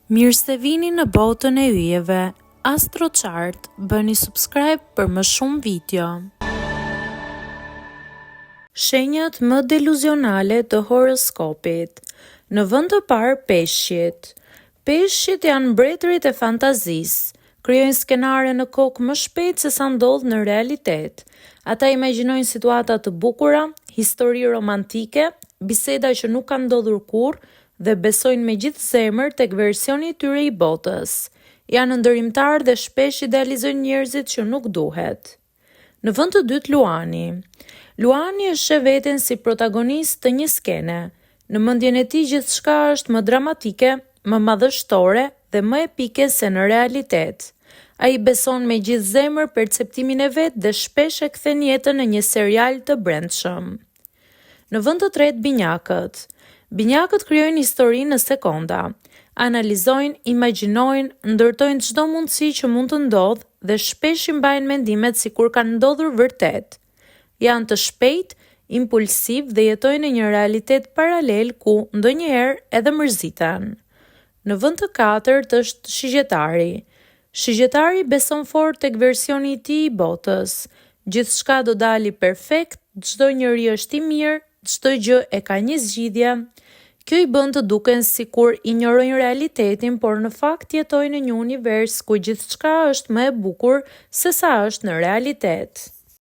Mirë se vini në botën e yjeve. AstroChart, bëni subscribe për më shumë video. Shenjat më deluzionale të horoskopit. Në vend të parë peshqit. Peshqit janë mbretërit e fantazisë. Krijojnë skenare në kokë më shpejt se sa ndodh në realitet. Ata imagjinojnë situata të bukura, histori romantike, biseda që nuk kanë ndodhur kurrë dhe besojnë me gjithë zemër tek versioni i tyre i botës. Janë ndërimtar dhe shpesh idealizojnë njerëzit që nuk duhet. Në vend të dytë Luani. Luani e sheh veten si protagonist të një skene. Në mendjen e tij gjithçka është më dramatike, më madhështore dhe më epike se në realitet. Ai beson me gjithë zemër perceptimin e vet dhe shpesh e kthen jetën në një serial të brendshëm. Në vend të tretë Binjakët. Binjakët krijojnë histori në sekonda. Analizojnë, imagjinojnë, ndërtojnë çdo mundësi që mund të ndodhë dhe shpesh i mbajnë mendimet sikur kanë ndodhur vërtet. Janë të shpejtë, impulsiv dhe jetojnë në një realitet paralel ku ndonjëherë edhe mërziten. Në vend të katërt është Shigjetari. Shigjetari beson fort tek versioni i tij i botës. Gjithçka do dali perfekt, çdo njeri është i mirë, çdo gjë e ka një zgjidhje. Kjo i bën të duken sikur injorojnë realitetin, por në fakt jetojnë në një univers ku gjithçka është më e bukur se sa është në realitet.